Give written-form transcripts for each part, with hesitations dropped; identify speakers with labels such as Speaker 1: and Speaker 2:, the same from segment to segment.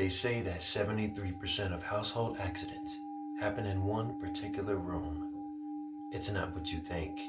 Speaker 1: They say that 73% of household accidents happen in one particular room. It's not what you think.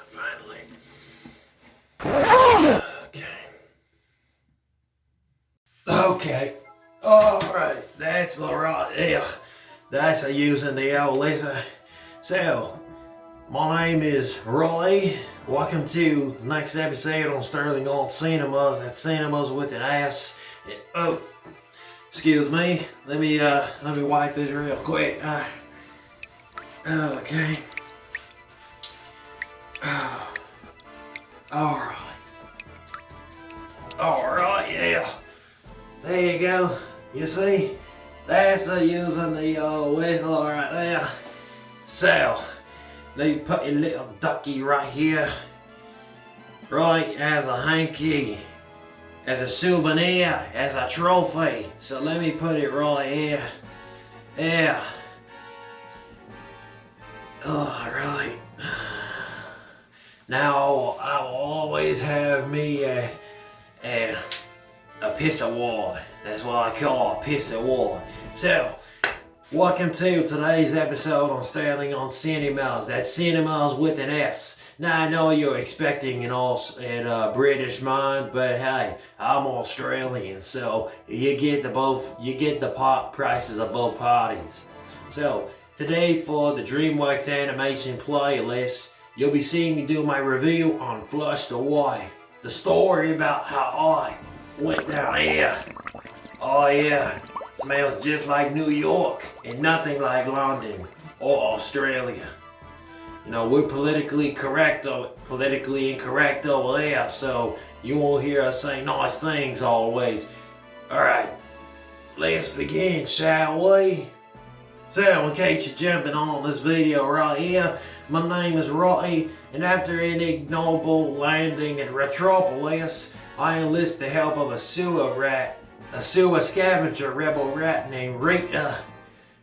Speaker 1: Finally. Okay. Alright, that's alright. Yeah. That's using the old laser. So, my name is Roddey. Welcome to the next episode on Sterling on Cinemas. That's Cinemas with an ass. Oh, excuse me. Let me wipe this real quick. Okay. Alright. Alright, yeah. There you go. You see? That's using the whistle right there. So, let me put your little ducky right here. Right, as a hanky. As a souvenir. As a trophy. So let me put it right here. Yeah. Alright. Now, I will always have me a piece of wood. That's what I call a piece of wood. So, welcome to today's episode on Sterling on Cinemas. That's Cinemas with an S. Now I know you're expecting an British mind, but hey, I'm Australian, so you get the prices of both parties. So today for the DreamWorks Animation playlist, you'll be seeing me do my review on Flushed Away, the story about how I went down here. Oh yeah, smells just like New York and nothing like London or Australia. You know, we're politically incorrect over there, so you won't hear us say nice things always. Alright, let's begin, shall we? So, in case you're jumping on this video right here, my name is Roddy, and after an ignoble landing in Ratropolis, I enlist the help of a sewer scavenger rebel rat named Rita.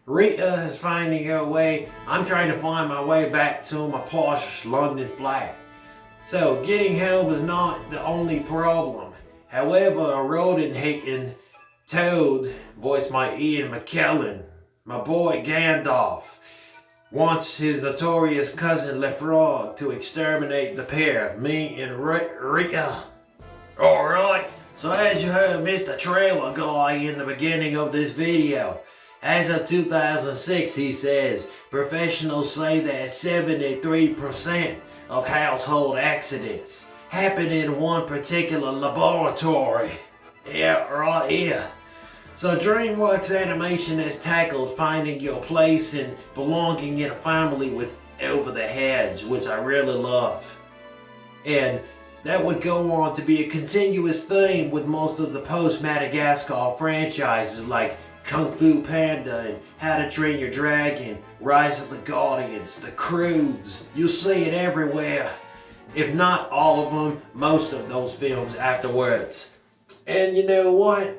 Speaker 1: Rita is finding her way. I'm trying to find my way back to my posh London flat. So getting help is not the only problem. However, a rodent-hating toad, voiced by Ian McKellen, my boy Gandalf, wants his notorious cousin LeFrog to exterminate the pair, me and Rita. Alright, so as you heard Mr. Trailer Guy in the beginning of this video, as of 2006, he says, professionals say that 73% of household accidents happen in one particular laboratory. Yeah, right here. So DreamWorks Animation has tackled finding your place and belonging in a family with Over the Hedge, which I really love. And that would go on to be a continuous theme with most of the post-Madagascar franchises like Kung Fu Panda and How to Train Your Dragon, Rise of the Guardians, The Croods. You'll see it everywhere. If not all of them, most of those films afterwards. And you know what?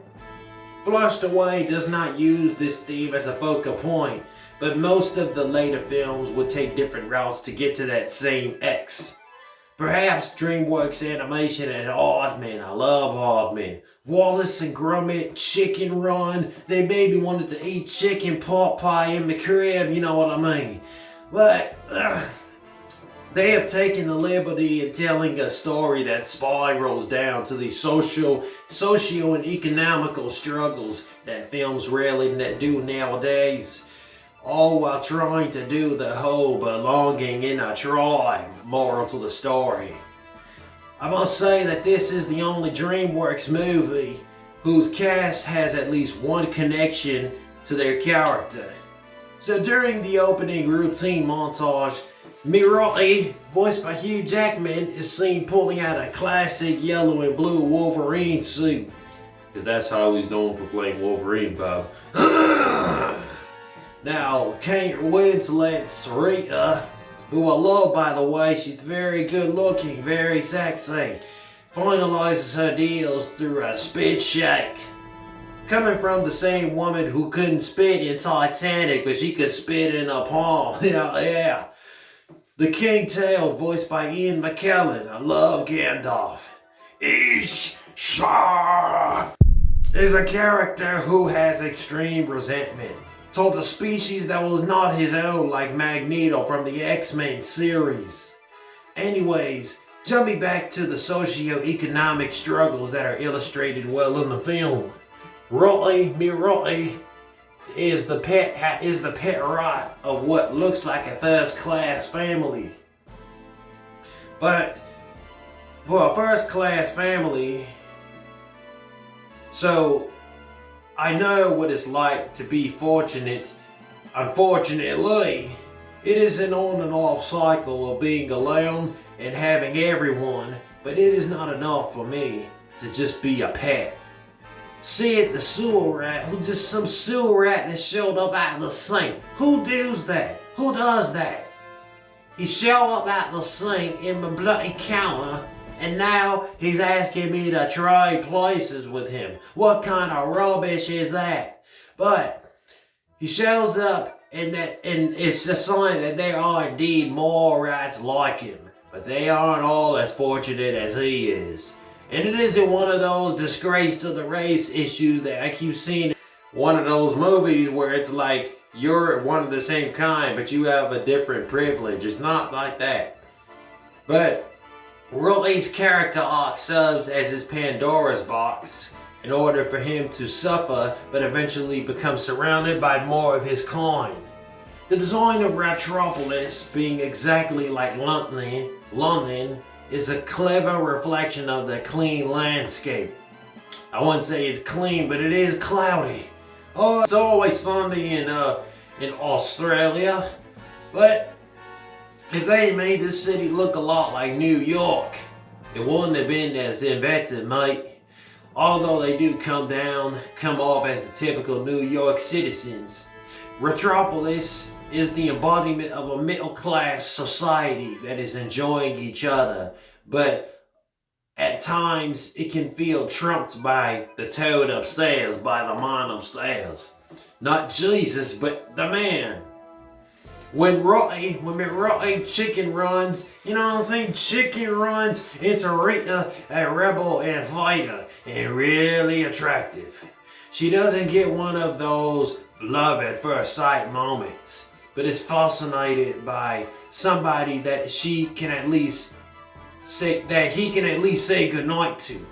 Speaker 1: Flushed Away does not use this theme as a focal point, but most of the later films would take different routes to get to that same X. Perhaps DreamWorks Animation and Aardman, I love Aardman. Wallace and Gromit, Chicken Run, they maybe wanted to eat chicken pot pie in the crib, you know what I mean. But they have taken the liberty in telling a story that spirals down to the socio and economical struggles that films rarely do nowadays. All while trying to do the whole belonging in a tribe moral to the story. I must say that this is the only DreamWorks movie whose cast has at least one connection to their character. So during the opening routine montage, me Roddy voiced by Hugh Jackman, is seen pulling out a classic yellow and blue Wolverine suit. Because that's how he's known for playing Wolverine, Bob. Now, Kate Winslet's Rita, who I love by the way, she's very good looking, very sexy, finalizes her deals through a spit shake. Coming from the same woman who couldn't spit in Titanic, but she could spit in a palm. Yeah. The King Tail, voiced by Ian McKellen. I love Gandalf. Shah is a character who has extreme resentment towards a species that was not his own, like Magneto from the X-Men series. Anyways, jumping back to the socio-economic struggles that are illustrated well in the film. Roddy is the pet rat of what looks like a first-class family. But for a first-class family, so I know what it's like to be fortunate. Unfortunately, it is an on and off cycle of being alone and having everyone, but it is not enough for me to just be a pet. Sid the sewer rat, who just some sewer rat that showed up out of the sink. Who does that? Who does that? He showed up out the sink in my bloody counter, and now he's asking me to trade places with him. What kind of rubbish is that? But he shows up, and it's a sign that there are indeed more rats like him, but they aren't all as fortunate as he is. And it isn't one of those disgrace to the race issues that I keep seeing. One of those movies where it's like you're one of the same kind, but you have a different privilege. It's not like that. But Roddy's character arc serves as his Pandora's box in order for him to suffer, but eventually become surrounded by more of his kind. The design of Ratropolis being exactly like London is a clever reflection of the clean landscape. I wouldn't say it's clean, but it is cloudy. Oh, it's always sunny in Australia. But if they made this city look a lot like New York, it wouldn't have been as inventive, mate. Although they do come off as the typical New York citizens. Ratropolis is the embodiment of a middle-class society that is enjoying each other, but at times it can feel trumped by the toad upstairs, by the man upstairs. Not Jesus, but the man. When Roddy chicken runs, you know what I'm saying? Chicken runs into Rita, a rebel and fighter, and really attractive. She doesn't get one of those love at first sight moments, but is fascinated by somebody that he can at least say goodnight to.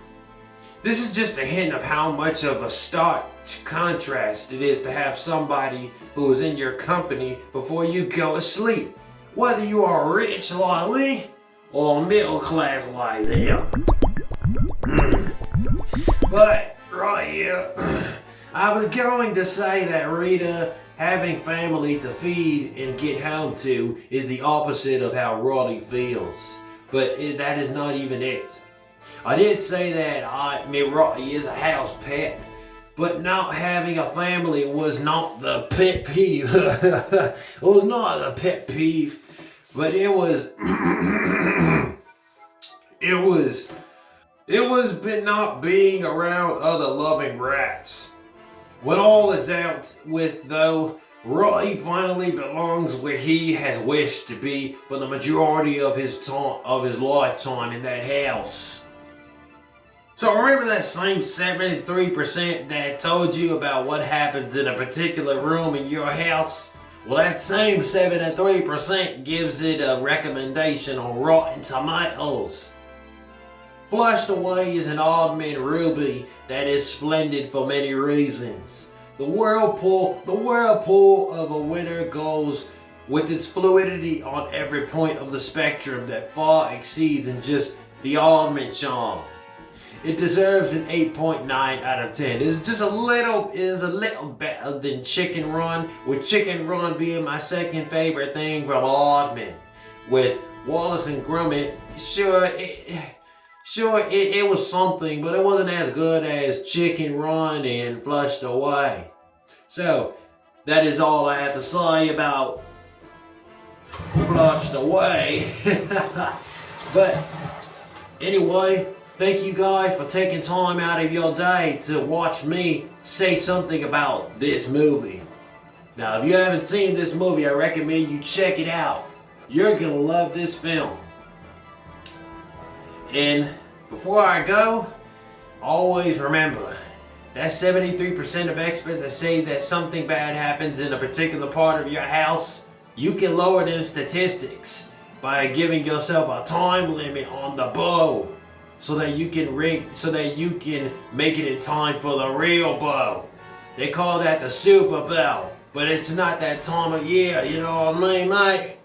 Speaker 1: This is just a hint of how much of a stark contrast it is to have somebody who is in your company before you go to sleep. Whether you are rich like me or middle class like them. But right here, I was going to say that Rita having family to feed and get home to is the opposite of how Roddy feels. But that is not even it. I did say that Roddy is a house pet, but not having a family was not the pet peeve. It was not the pet peeve, but it was not being around other loving rats. When all is dealt with, though, Roddy finally belongs where he has wished to be for the majority of his lifetime, in that house. So remember that same 73% that told you about what happens in a particular room in your house? Well, that same 73% gives it a recommendation on Rotten Tomatoes. Flushed Away is an Aardman ruby that is splendid for many reasons. The whirlpool of a winner goes with its fluidity on every point of the spectrum that far exceeds in just the Aardman charm. It deserves an 8.9 out of 10. It is a little better than Chicken Run, with Chicken Run being my second favorite thing from Aardman, with Wallace and Gromit, it was something, but it wasn't as good as Chicken Run and Flushed Away. So, that is all I have to say about Flushed Away. But anyway, thank you guys for taking time out of your day to watch me say something about this movie. Now, if you haven't seen this movie, I recommend you check it out. You're gonna love this film. And before I go, always remember that 73% of experts that say that something bad happens in a particular part of your house, you can lower them statistics by giving yourself a time limit on the bow so that you can make it in time for the real bow. They call that the Super Bowl, but it's not that time of year, you know what I mean, mate?